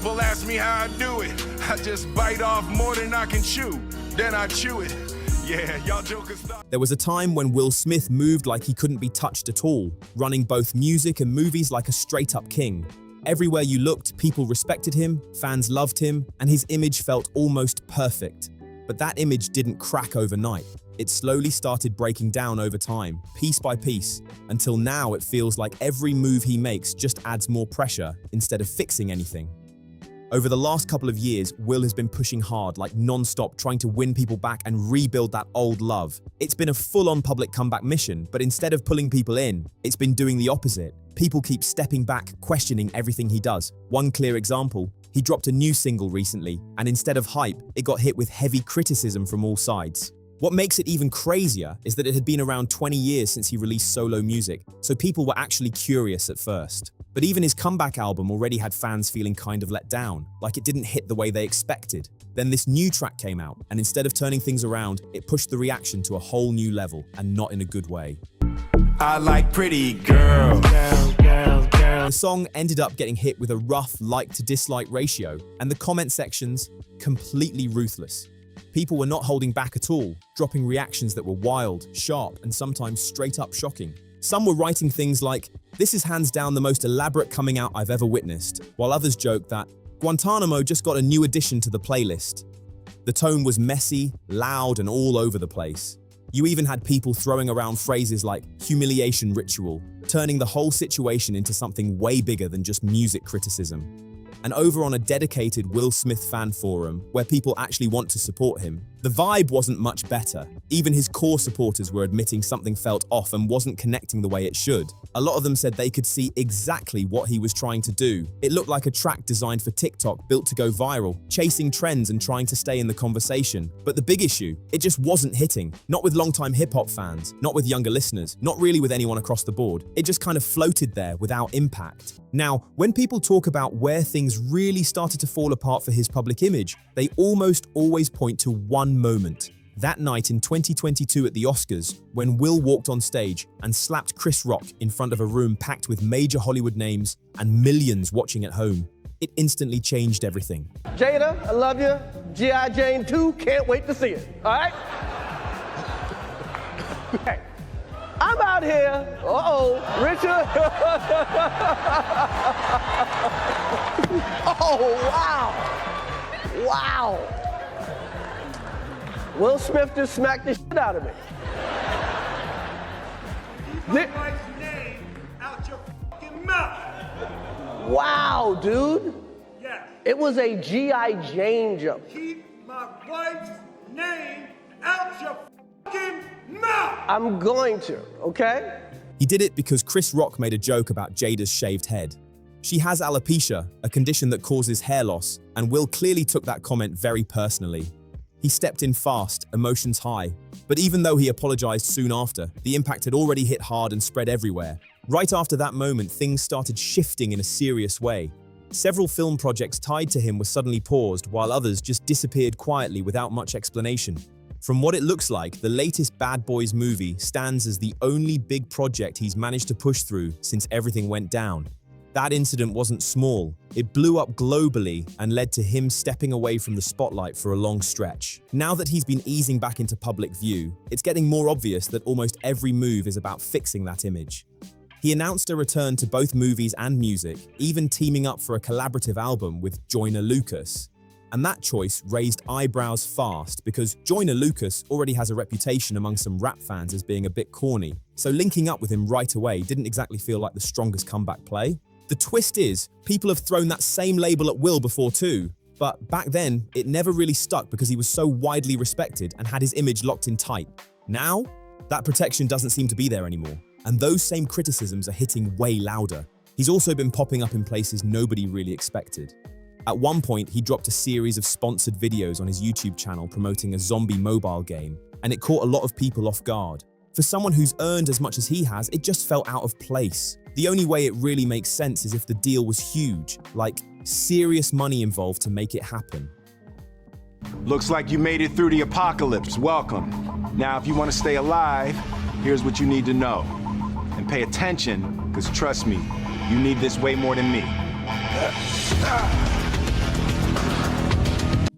People ask me how I do it. I just bite off more than I can chew. Then I chew it. Yeah, y'all jokers stop. There was a time when Will Smith moved like he couldn't be touched at all, running both music and movies like a straight-up king. Everywhere you looked, people respected him, fans loved him, and his image felt almost perfect. But that image didn't crack overnight. It slowly started breaking down over time, piece by piece, until now it feels like every move he makes just adds more pressure instead of fixing anything. Over the last couple of years, Will has been pushing hard, like non-stop, trying to win people back and rebuild that old love. It's been a full-on public comeback mission, but instead of pulling people in, it's been doing the opposite. People keep stepping back, questioning everything he does. One clear example, he dropped a new single recently, and instead of hype, it got hit with heavy criticism from all sides. What makes it even crazier is that it had been around 20 years since he released solo music, so people were actually curious at first. But even his comeback album already had fans feeling kind of let down, like it didn't hit the way they expected. Then this new track came out, and instead of turning things around, it pushed the reaction to a whole new level, and not in a good way. I like pretty girls. The song ended up getting hit with a rough like-to-dislike ratio, and the comment sections completely ruthless. People were not holding back at all, dropping reactions that were wild, sharp, and sometimes straight-up shocking. Some were writing things like, "This is hands down the most elaborate coming out I've ever witnessed," while others joked that, "Guantanamo just got a new addition to the playlist." The tone was messy, loud, and all over the place. You even had people throwing around phrases like humiliation ritual, turning the whole situation into something way bigger than just music criticism. And over on a dedicated Will Smith fan forum, where people actually want to support him, the vibe wasn't much better. Even his core supporters were admitting something felt off and wasn't connecting the way it should. A lot of them said they could see exactly what he was trying to do. It looked like a track designed for TikTok, built to go viral, chasing trends and trying to stay in the conversation. But the big issue, it just wasn't hitting. Not with longtime hip-hop fans, not with younger listeners, not really with anyone across the board. It just kind of floated there without impact. Now, when people talk about where things really started to fall apart for his public image, they almost always point to one moment. That night in 2022 at the Oscars, when Will walked on stage and slapped Chris Rock in front of a room packed with major Hollywood names and millions watching at home. It instantly changed everything. Jada, I love you. G.I. Jane 2, can't wait to see it, all right? Hey, I'm out here, Richard. Oh, wow. Wow. Will Smith just smacked the shit out of me. Keep my wife's name out your fucking mouth. Wow, dude. Yes. It was a G.I. Jane jump. Keep my wife's name out your fucking mouth. I'm going to, okay? He did it because Chris Rock made a joke about Jada's shaved head. She has alopecia, a condition that causes hair loss, and Will clearly took that comment very personally. He stepped in fast, emotions high, but even though he apologized soon after, the impact had already hit hard and spread everywhere. Right after that moment, things started shifting in a serious way. Several film projects tied to him were suddenly paused, while others just disappeared quietly without much explanation. From what it looks like, the latest Bad Boys movie stands as the only big project he's managed to push through since everything went down. That incident wasn't small. It blew up globally and led to him stepping away from the spotlight for a long stretch. Now that he's been easing back into public view, it's getting more obvious that almost every move is about fixing that image. He announced a return to both movies and music, even teaming up for a collaborative album with Joyner Lucas. And that choice raised eyebrows fast because Joyner Lucas already has a reputation among some rap fans as being a bit corny. So linking up with him right away didn't exactly feel like the strongest comeback play. The twist is, people have thrown that same label at Will before too, but back then, it never really stuck because he was so widely respected and had his image locked in tight. Now, that protection doesn't seem to be there anymore, and those same criticisms are hitting way louder. He's also been popping up in places nobody really expected. At one point, he dropped a series of sponsored videos on his YouTube channel promoting a zombie mobile game, and it caught a lot of people off guard. For someone who's earned as much as he has, it just felt out of place. The only way it really makes sense is if the deal was huge, like serious money involved to make it happen. Looks like you made it through the apocalypse. Welcome. Now, if you want to stay alive, here's what you need to know. And pay attention, because trust me, you need this way more than me.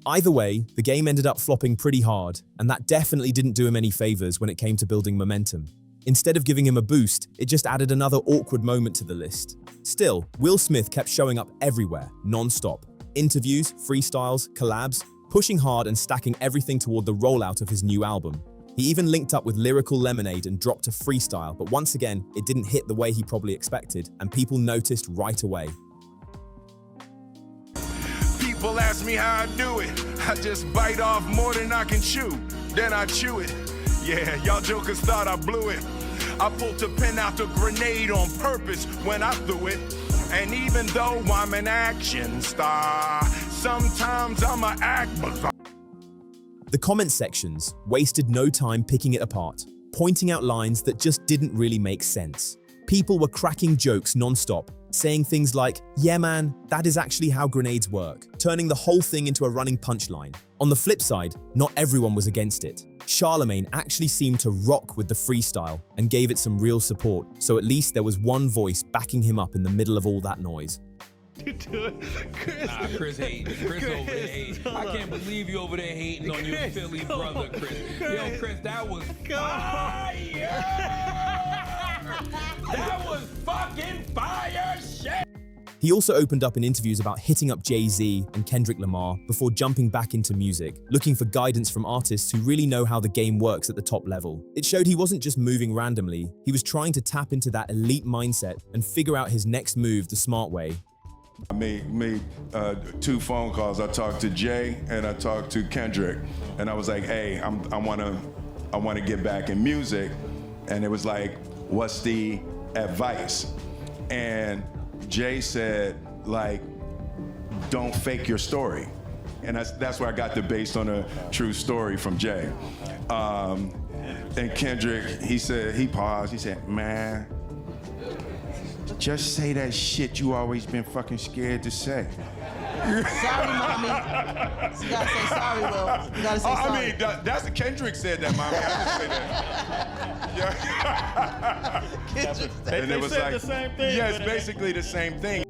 Either way, the game ended up flopping pretty hard, and that definitely didn't do him any favors when it came to building momentum. Instead of giving him a boost, it just added another awkward moment to the list. Still, Will Smith kept showing up everywhere, non-stop. Interviews, freestyles, collabs, pushing hard and stacking everything toward the rollout of his new album. He even linked up with Lyrical Lemonade and dropped a freestyle, but once again, it didn't hit the way he probably expected, and people noticed right away. People ask me how I do it. I just bite off more than I can chew. Then I chew it. Yeah, y'all jokers thought I blew it. I pulled the pin out the grenade on purpose when I threw it. And even though I'm an action star, sometimes I'm an act. The comment sections wasted no time picking it apart, pointing out lines that just didn't really make sense. People were cracking jokes non-stop, saying things like, "Yeah man, that is actually how grenades work," turning the whole thing into a running punchline. On the flip side, not everyone was against it. Charlemagne actually seemed to rock with the freestyle and gave it some real support, so at least there was one voice backing him up in the middle of all that noise. Chris hating. Chris over there hating. I can't believe you over there hating on your Philly brother, Chris. Yo, Chris, that was fire! That was fucking fire shit! He also opened up in interviews about hitting up Jay-Z and Kendrick Lamar before jumping back into music, looking for guidance from artists who really know how the game works at the top level. It showed he wasn't just moving randomly, he was trying to tap into that elite mindset and figure out his next move the smart way. I made 2 phone calls. I talked to Jay and I talked to Kendrick, and I was like, "Hey, I want to get back in music," and it was like, "What's the advice?" And Jay said, like, "Don't fake your story," and that's where I got the based on a true story from Jay. And Kendrick, he paused. He said, "Man, just say that shit you always been fucking scared to say." Sorry, mommy. You gotta say sorry, Will. You gotta say sorry. I mean, that's Kendrick said that, mommy. I didn't say that. Yeah. And it was said like, the same thing, yeah, it's but basically the same thing.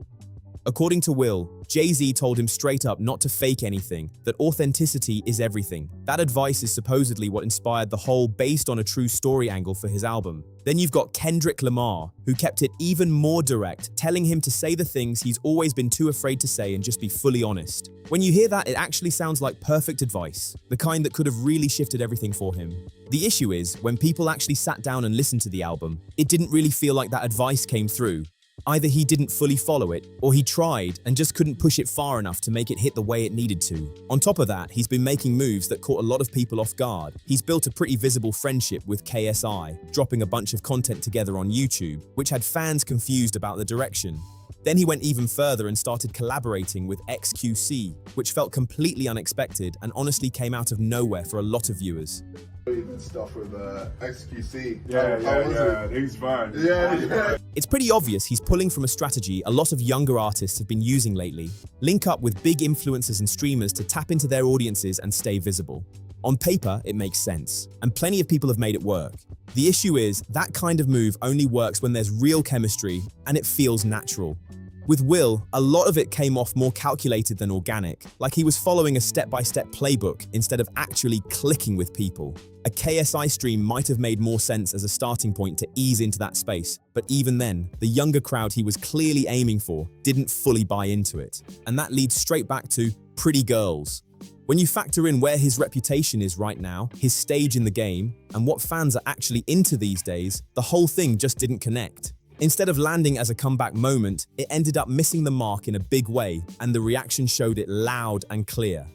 According to Will, Jay-Z told him straight up not to fake anything, that authenticity is everything. That advice is supposedly what inspired the whole based on a true story angle for his album. Then you've got Kendrick Lamar, who kept it even more direct, telling him to say the things he's always been too afraid to say and just be fully honest. When you hear that, it actually sounds like perfect advice, the kind that could have really shifted everything for him. The issue is, when people actually sat down and listened to the album, it didn't really feel like that advice came through. Either he didn't fully follow it, or he tried and just couldn't push it far enough to make it hit the way it needed to. On top of that, he's been making moves that caught a lot of people off guard. He's built a pretty visible friendship with KSI, dropping a bunch of content together on YouTube, which had fans confused about the direction. Then he went even further and started collaborating with XQC, which felt completely unexpected and honestly came out of nowhere for a lot of viewers. And stuff with XQC. Yeah, he's fine. Yeah. It's pretty obvious he's pulling from a strategy a lot of younger artists have been using lately. Link up with big influencers and streamers to tap into their audiences and stay visible. On paper, it makes sense, and plenty of people have made it work. The issue is, that kind of move only works when there's real chemistry and it feels natural. With Will, a lot of it came off more calculated than organic, like he was following a step-by-step playbook instead of actually clicking with people. A KSI stream might have made more sense as a starting point to ease into that space, but even then, the younger crowd he was clearly aiming for didn't fully buy into it. And that leads straight back to Pretty Girls. When you factor in where his reputation is right now, his stage in the game, and what fans are actually into these days, the whole thing just didn't connect. Instead of landing as a comeback moment, it ended up missing the mark in a big way, and the reaction showed it loud and clear.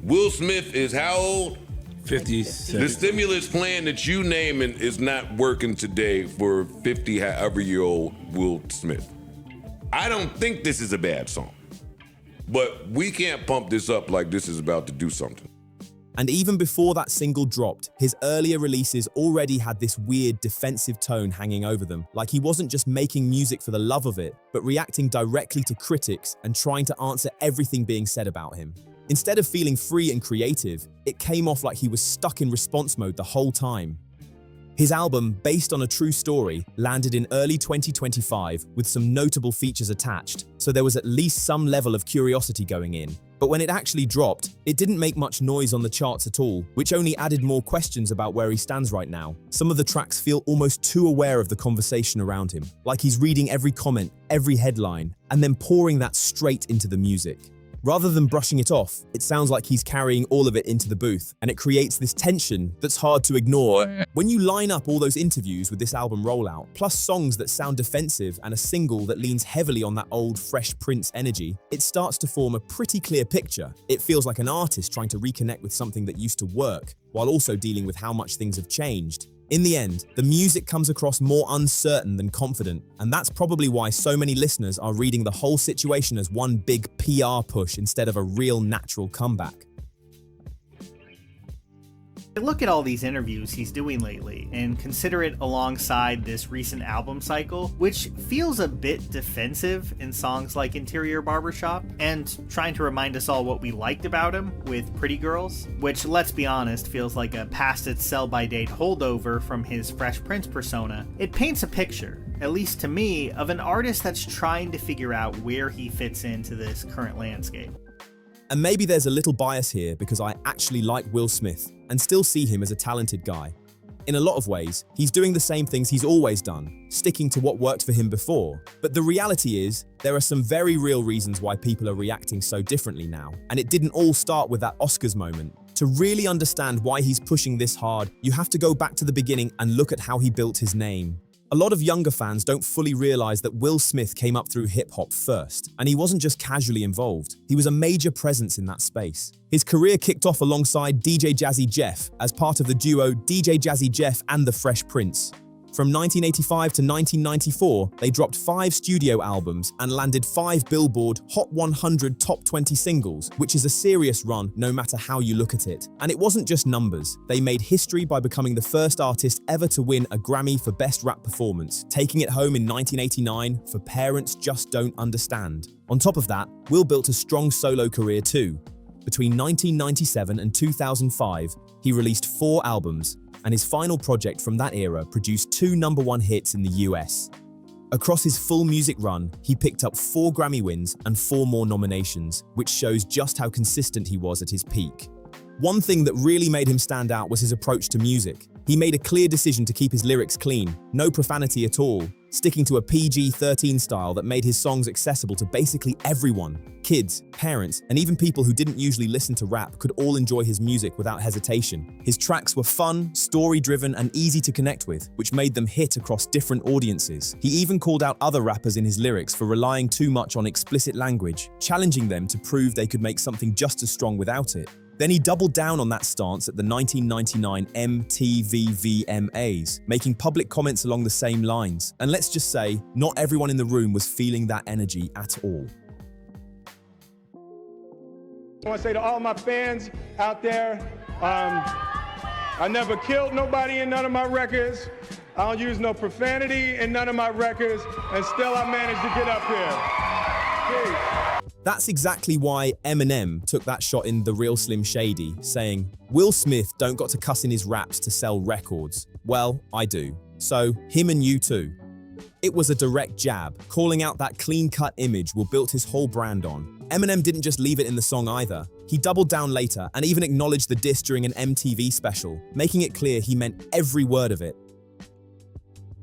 Will Smith is how old? 57. The stimulus plan that you naming is not working today for 50-however-year-old Will Smith. I don't think this is a bad song, but we can't pump this up like this is about to do something. And even before that single dropped, his earlier releases already had this weird defensive tone hanging over them, like he wasn't just making music for the love of it, but reacting directly to critics and trying to answer everything being said about him. Instead of feeling free and creative, it came off like he was stuck in response mode the whole time. His album, based on a true story, landed in early 2025 with some notable features attached, so there was at least some level of curiosity going in. But when it actually dropped, it didn't make much noise on the charts at all, which only added more questions about where he stands right now. Some of the tracks feel almost too aware of the conversation around him, like he's reading every comment, every headline, and then pouring that straight into the music. Rather than brushing it off, it sounds like he's carrying all of it into the booth, and it creates this tension that's hard to ignore. When you line up all those interviews with this album rollout, plus songs that sound defensive and a single that leans heavily on that old Fresh Prince energy, it starts to form a pretty clear picture. It feels like an artist trying to reconnect with something that used to work, while also dealing with how much things have changed. In the end, the music comes across more uncertain than confident, and that's probably why so many listeners are reading the whole situation as one big PR push instead of a real natural comeback. Look at all these interviews he's doing lately and consider it alongside this recent album cycle, which feels a bit defensive in songs like Interior Barbershop and trying to remind us all what we liked about him with Pretty Girls, which, let's be honest, feels like a past its sell-by date holdover from his Fresh Prince persona. It paints a picture, at least to me, of an artist that's trying to figure out where he fits into this current landscape. And maybe there's a little bias here because I actually like Will Smith and still see him as a talented guy. In a lot of ways, he's doing the same things he's always done, sticking to what worked for him before. But the reality is, there are some very real reasons why people are reacting so differently now. And it didn't all start with that Oscars moment. To really understand why he's pushing this hard, you have to go back to the beginning and look at how he built his name. A lot of younger fans don't fully realize that Will Smith came up through hip-hop first, and he wasn't just casually involved. He was a major presence in that space. His career kicked off alongside DJ Jazzy Jeff as part of the duo DJ Jazzy Jeff and the Fresh Prince. From 1985 to 1994, they dropped 5 studio albums and landed 5 Billboard Hot 100 Top 20 singles, which is a serious run no matter how you look at it. And it wasn't just numbers. They made history by becoming the first artist ever to win a Grammy for Best Rap Performance, taking it home in 1989 for Parents Just Don't Understand. On top of that, Will built a strong solo career too. Between 1997 and 2005, he released 4 albums, and his final project from that era produced 2 #1 hits in the US. Across his full music run, he picked up 4 Grammy wins and 4 more nominations, which shows just how consistent he was at his peak. One thing that really made him stand out was his approach to music. He made a clear decision to keep his lyrics clean, no profanity at all, sticking to a PG-13 style that made his songs accessible to basically everyone. Kids, parents, and even people who didn't usually listen to rap could all enjoy his music without hesitation. His tracks were fun, story-driven, and easy to connect with, which made them hit across different audiences. He even called out other rappers in his lyrics for relying too much on explicit language, challenging them to prove they could make something just as strong without it. Then he doubled down on that stance at the 1999 MTV VMAs, making public comments along the same lines. And let's just say, not everyone in the room was feeling that energy at all. I want to say to all my fans out there, I never killed nobody in none of my records. I don't use no profanity in none of my records, and still I managed to get up here. Peace. That's exactly why Eminem took that shot in The Real Slim Shady, saying, Will Smith don't got to cuss in his raps to sell records. Well, I do. So, him and you too. It was a direct jab, calling out that clean-cut image Will built his whole brand on. Eminem didn't just leave it in the song either. He doubled down later and even acknowledged the diss during an MTV special, making it clear he meant every word of it.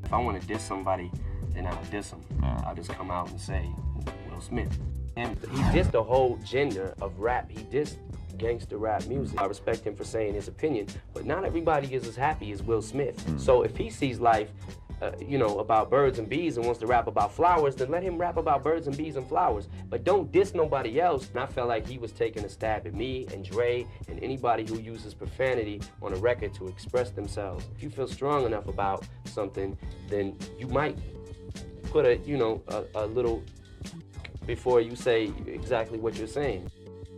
If I want to diss somebody, then I'll diss them. I'll just come out and say, Will Smith. And he dissed the whole genre of rap. He dissed gangster rap music. I respect him for saying his opinion, but not everybody is as happy as Will Smith. So if he sees life, about birds and bees and wants to rap about flowers, then let him rap about birds and bees and flowers. But don't diss nobody else. And I felt like he was taking a stab at me and Dre and anybody who uses profanity on a record to express themselves. If you feel strong enough about something, then you might put a little before you say exactly what you're saying.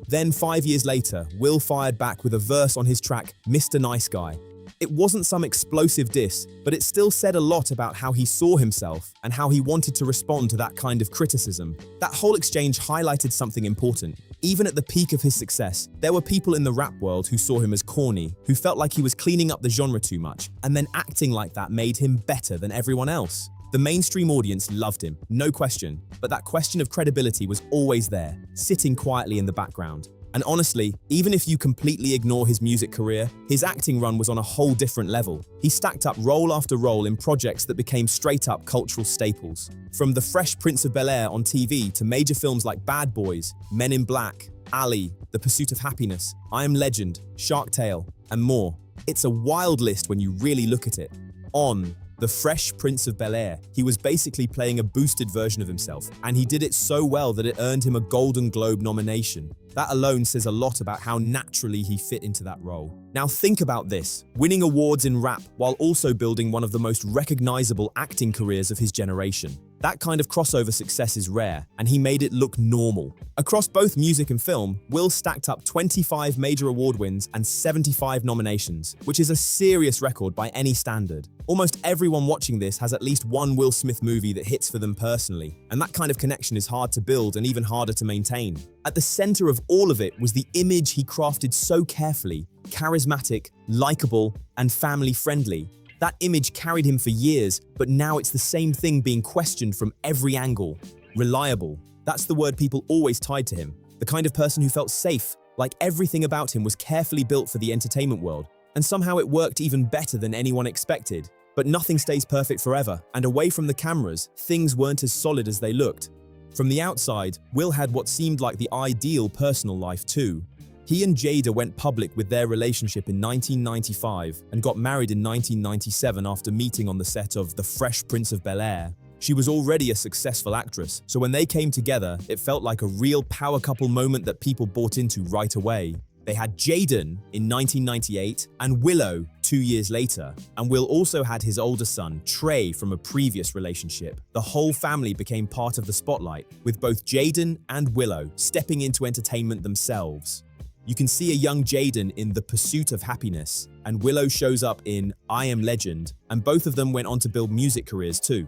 Then 5 years later, Will fired back with a verse on his track, Mr. Nice Guy. It wasn't some explosive diss, but it still said a lot about how he saw himself and how he wanted to respond to that kind of criticism. That whole exchange highlighted something important. Even at the peak of his success, there were people in the rap world who saw him as corny, who felt like he was cleaning up the genre too much, and then acting like that made him better than everyone else. The mainstream audience loved him, no question, but that question of credibility was always there, sitting quietly in the background. And honestly, even if you completely ignore his music career, his acting run was on a whole different level. He stacked up role after role in projects that became straight-up cultural staples. From The Fresh Prince of Bel-Air on TV to major films like Bad Boys, Men in Black, Ali, The Pursuit of Happiness, I Am Legend, Shark Tale, and more. It's a wild list when you really look at it. On The Fresh Prince of Bel-Air, he was basically playing a boosted version of himself, and he did it so well that it earned him a Golden Globe nomination. That alone says a lot about how naturally he fit into that role. Now think about this, winning awards in rap while also building one of the most recognizable acting careers of his generation. That kind of crossover success is rare, and he made it look normal. Across both music and film, Will stacked up 25 major award wins and 75 nominations, which is a serious record by any standard. Almost everyone watching this has at least one Will Smith movie that hits for them personally, and that kind of connection is hard to build and even harder to maintain. At the center of all of it was the image he crafted so carefully: charismatic, likable, and family-friendly. That image carried him for years, but now it's the same thing being questioned from every angle. Reliable. That's the word people always tied to him. The kind of person who felt safe, like everything about him was carefully built for the entertainment world. And somehow it worked even better than anyone expected. But nothing stays perfect forever, and away from the cameras, things weren't as solid as they looked. From the outside, Will had what seemed like the ideal personal life too. He and Jada went public with their relationship in 1995 and got married in 1997 after meeting on the set of The Fresh Prince of Bel-Air. She was already a successful actress, so when they came together, it felt like a real power couple moment that people bought into right away. They had Jaden in 1998 and Willow 2 years later, and Will also had his older son, Trey, from a previous relationship. The whole family became part of the spotlight, with both Jaden and Willow stepping into entertainment themselves. You can see a young Jaden in The Pursuit of Happiness, and Willow shows up in I Am Legend, and both of them went on to build music careers too.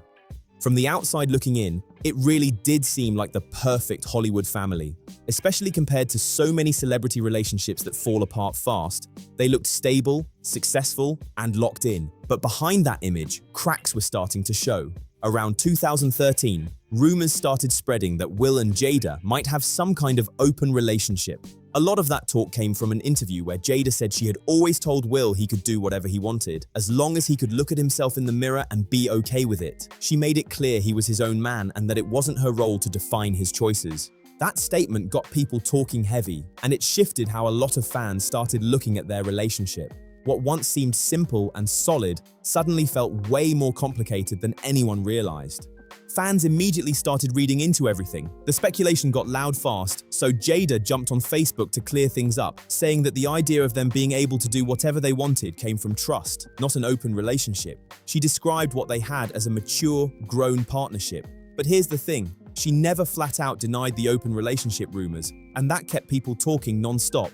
From the outside looking in, it really did seem like the perfect Hollywood family. Especially compared to so many celebrity relationships that fall apart fast, they looked stable, successful, and locked in. But behind that image, cracks were starting to show. Around 2013, rumors started spreading that Will and Jada might have some kind of open relationship. A lot of that talk came from an interview where Jada said she had always told Will he could do whatever he wanted, as long as he could look at himself in the mirror and be okay with it. She made it clear he was his own man and that it wasn't her role to define his choices. That statement got people talking heavy, and it shifted how a lot of fans started looking at their relationship. What once seemed simple and solid suddenly felt way more complicated than anyone realized. Fans immediately started reading into everything. The speculation got loud fast, so Jada jumped on Facebook to clear things up, saying that the idea of them being able to do whatever they wanted came from trust, not an open relationship. She described what they had as a mature, grown partnership. But here's the thing, she never flat out denied the open relationship rumors, and that kept people talking non-stop.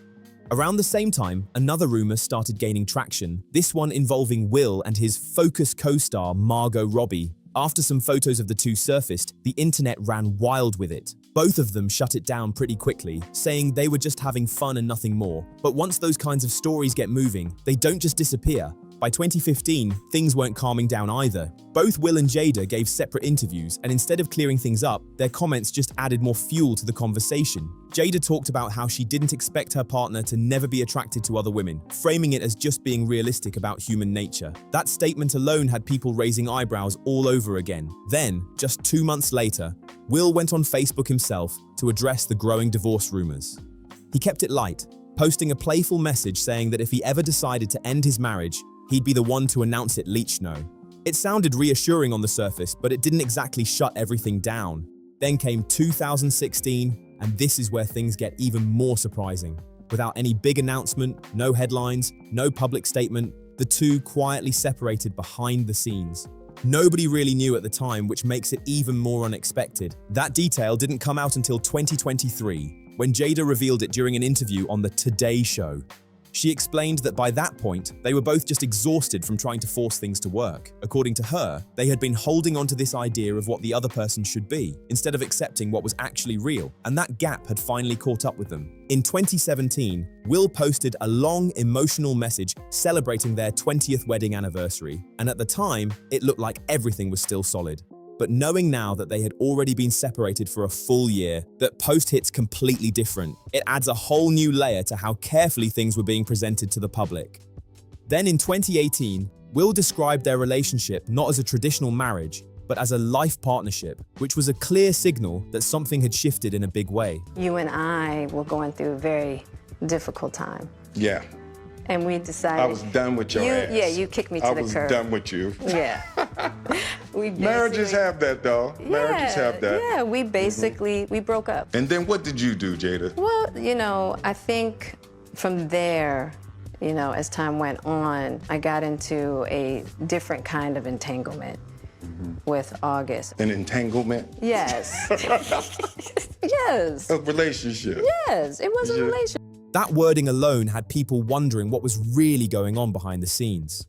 Around the same time, another rumor started gaining traction, this one involving Will and his Focus co-star Margot Robbie. After some photos of the two surfaced, the internet ran wild with it. Both of them shut it down pretty quickly, saying they were just having fun and nothing more. But once those kinds of stories get moving, they don't just disappear. By 2015, things weren't calming down either. Both Will and Jada gave separate interviews, and instead of clearing things up, their comments just added more fuel to the conversation. Jada talked about how she didn't expect her partner to never be attracted to other women, framing it as just being realistic about human nature. That statement alone had people raising eyebrows all over again. Then, just 2 months later, Will went on Facebook himself to address the growing divorce rumors. He kept it light, posting a playful message saying that if he ever decided to end his marriage, he'd be the one to announce it leech-no. It sounded reassuring on the surface, but it didn't exactly shut everything down. Then came 2016, and this is where things get even more surprising. Without any big announcement, no headlines, no public statement, the two quietly separated behind the scenes. Nobody really knew at the time, which makes it even more unexpected. That detail didn't come out until 2023, when Jada revealed it during an interview on the Today Show. She explained that by that point, they were both just exhausted from trying to force things to work. According to her, they had been holding on to this idea of what the other person should be, instead of accepting what was actually real, and that gap had finally caught up with them. In 2017, Will posted a long, emotional message celebrating their 20th wedding anniversary, and at the time, it looked like everything was still solid. But knowing now that they had already been separated for a full year, that post hits completely different. It adds a whole new layer to how carefully things were being presented to the public. Then in 2018, Will described their relationship not as a traditional marriage, but as a life partnership, which was a clear signal that something had shifted in a big way. You and I were going through a very difficult time. Yeah. And we decided... I was done with your ass. Yeah, you kicked me to the curb. I was done with you. Yeah. Marriages have that, though. Marriages have that. Yeah, we basically, we broke up. And then what did you do, Jada? Well, you know, I think from there, you know, as time went on, I got into a different kind of entanglement with August. An entanglement? Yes. Yes. A relationship? Yes, it was a relationship. That wording alone had people wondering what was really going on behind the scenes.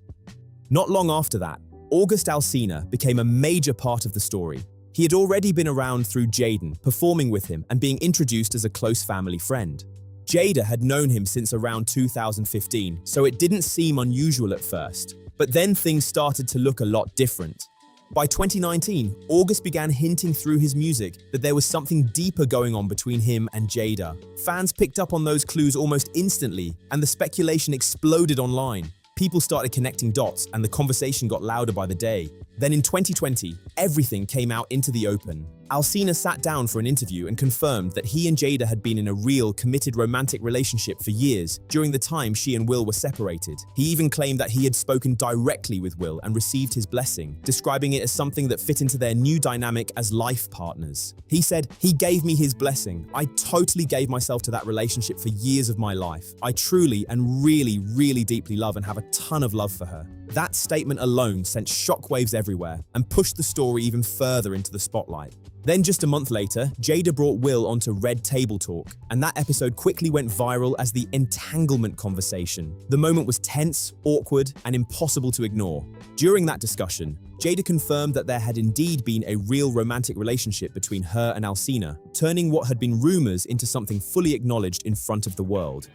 Not long after that, August Alsina became a major part of the story. He had already been around through Jaden, performing with him and being introduced as a close family friend. Jada had known him since around 2015, so it didn't seem unusual at first. But then things started to look a lot different. By 2019, August began hinting through his music that there was something deeper going on between him and Jada. Fans picked up on those clues almost instantly, and the speculation exploded online. People started connecting dots, and the conversation got louder by the day. Then in 2020, everything came out into the open. Alsina sat down for an interview and confirmed that he and Jada had been in a real, committed romantic relationship for years during the time she and Will were separated. He even claimed that he had spoken directly with Will and received his blessing, describing it as something that fit into their new dynamic as life partners. He said, "He gave me his blessing. I totally gave myself to that relationship for years of my life. I truly and really, really deeply love and have a ton of love for her." That statement alone sent shockwaves everywhere and pushed the story even further into the spotlight. Then just a month later, Jada brought Will onto Red Table Talk, and that episode quickly went viral as the entanglement conversation. The moment was tense, awkward, and impossible to ignore. During that discussion, Jada confirmed that there had indeed been a real romantic relationship between her and Alsina, turning what had been rumors into something fully acknowledged in front of the world.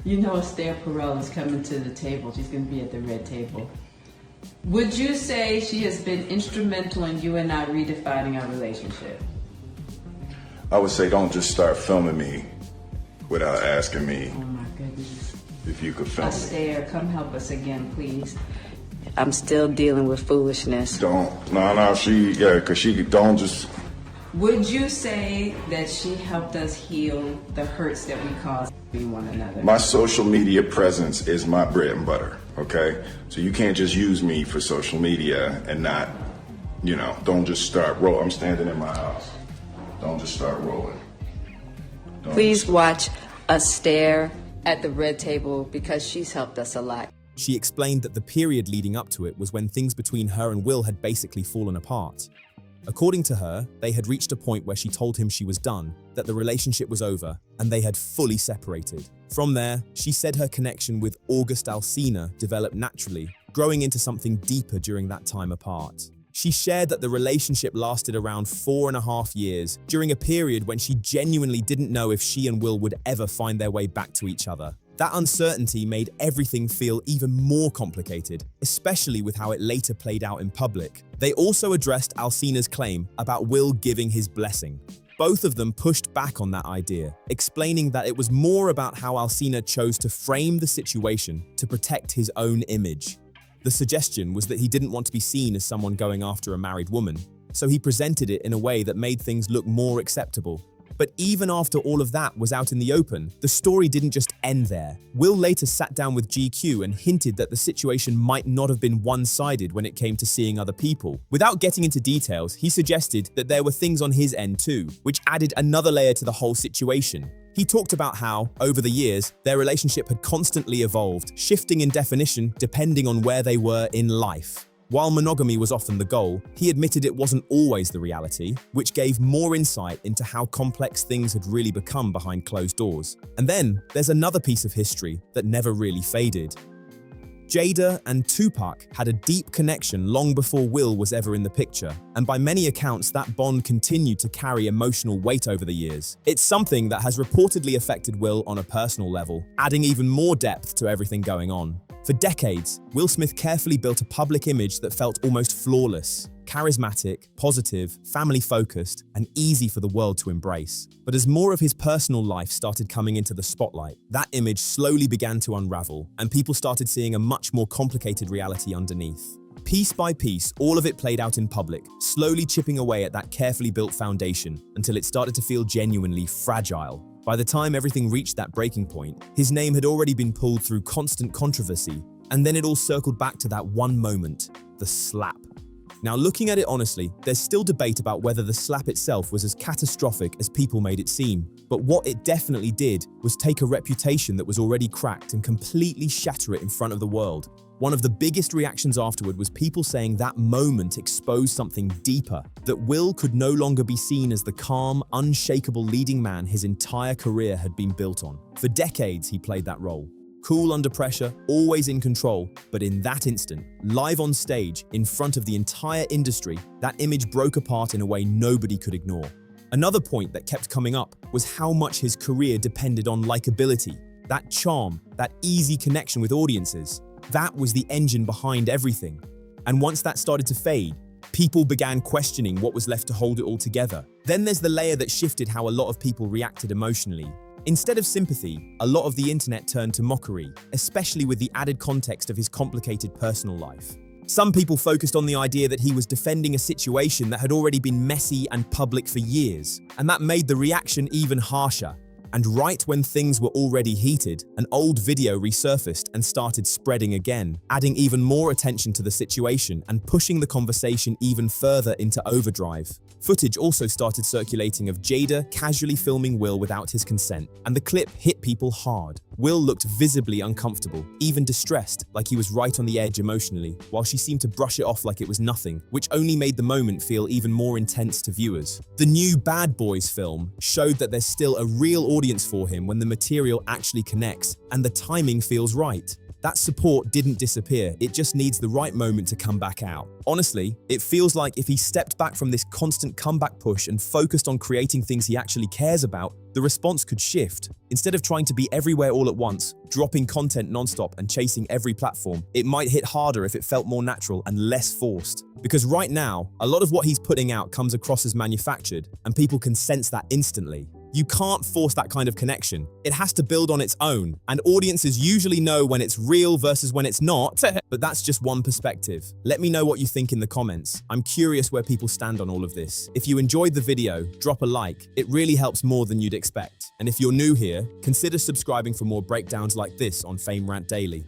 You know Esther Perel is coming to the table. She's going to be at the red table. Would you say she has been instrumental in you and I redefining our relationship? I would say don't just start filming me without asking me Oh my goodness. if you could film me. Esther, come help us again, please. I'm still dealing with foolishness. Because she don't just... Would you say that she helped us heal the hurts that we caused one another? My social media presence is my bread and butter, okay? So you can't just use me for social media and not, don't just start rolling. I'm standing in my house. Don't just start rolling. Please watch us stare at the red table because she's helped us a lot. She explained that the period leading up to it was when things between her and Will had basically fallen apart. According to her, they had reached a point where she told him she was done, that the relationship was over, and they had fully separated. From there, she said her connection with August Alsina developed naturally, growing into something deeper during that time apart. She shared that the relationship lasted around 4.5 years, during a period when she genuinely didn't know if she and Will would ever find their way back to each other. That uncertainty made everything feel even more complicated, especially with how it later played out in public. They also addressed Alsina's claim about Will giving his blessing. Both of them pushed back on that idea, explaining that it was more about how Alsina chose to frame the situation to protect his own image. The suggestion was that he didn't want to be seen as someone going after a married woman, so he presented it in a way that made things look more acceptable. But even after all of that was out in the open, the story didn't just end there. Will later sat down with GQ and hinted that the situation might not have been one-sided when it came to seeing other people. Without getting into details, he suggested that there were things on his end too, which added another layer to the whole situation. He talked about how, over the years, their relationship had constantly evolved, shifting in definition depending on where they were in life. While monogamy was often the goal, he admitted it wasn't always the reality, which gave more insight into how complex things had really become behind closed doors. And then there's another piece of history that never really faded. Jada and Tupac had a deep connection long before Will was ever in the picture, and by many accounts that bond continued to carry emotional weight over the years. It's something that has reportedly affected Will on a personal level, adding even more depth to everything going on. For decades, Will Smith carefully built a public image that felt almost flawless, charismatic, positive, family-focused, and easy for the world to embrace. But as more of his personal life started coming into the spotlight, that image slowly began to unravel, and people started seeing a much more complicated reality underneath. Piece by piece, all of it played out in public, slowly chipping away at that carefully built foundation until it started to feel genuinely fragile. By the time everything reached that breaking point, his name had already been pulled through constant controversy, and then it all circled back to that one moment, the slap. Now, looking at it honestly, there's still debate about whether the slap itself was as catastrophic as people made it seem. But what it definitely did was take a reputation that was already cracked and completely shatter it in front of the world. One of the biggest reactions afterward was people saying that moment exposed something deeper, that Will could no longer be seen as the calm, unshakable leading man his entire career had been built on. For decades, he played that role. Cool under pressure, always in control, but in that instant, live on stage, in front of the entire industry, that image broke apart in a way nobody could ignore. Another point that kept coming up was how much his career depended on likability, that charm, that easy connection with audiences. That was the engine behind everything. And once that started to fade, people began questioning what was left to hold it all together. Then there's the layer that shifted how a lot of people reacted emotionally. Instead of sympathy, a lot of the internet turned to mockery, especially with the added context of his complicated personal life. Some people focused on the idea that he was defending a situation that had already been messy and public for years, and that made the reaction even harsher. And right when things were already heated, an old video resurfaced and started spreading again, adding even more attention to the situation and pushing the conversation even further into overdrive. Footage also started circulating of Jada casually filming Will without his consent, and the clip hit people hard. Will looked visibly uncomfortable, even distressed, like he was right on the edge emotionally, while she seemed to brush it off like it was nothing, which only made the moment feel even more intense to viewers. The new Bad Boys film showed that there's still a real audience for him when the material actually connects, and the timing feels right. That support didn't disappear, it just needs the right moment to come back out. Honestly, it feels like if he stepped back from this constant comeback push and focused on creating things he actually cares about, the response could shift. Instead of trying to be everywhere all at once, dropping content nonstop and chasing every platform, it might hit harder if it felt more natural and less forced. Because right now, a lot of what he's putting out comes across as manufactured, and people can sense that instantly. You can't force that kind of connection. It has to build on its own, and audiences usually know when it's real versus when it's not, but that's just one perspective. Let me know what you think in the comments. I'm curious where people stand on all of this. If you enjoyed the video, drop a like. It really helps more than you'd expect. And if you're new here, consider subscribing for more breakdowns like this on Fame Rant Daily.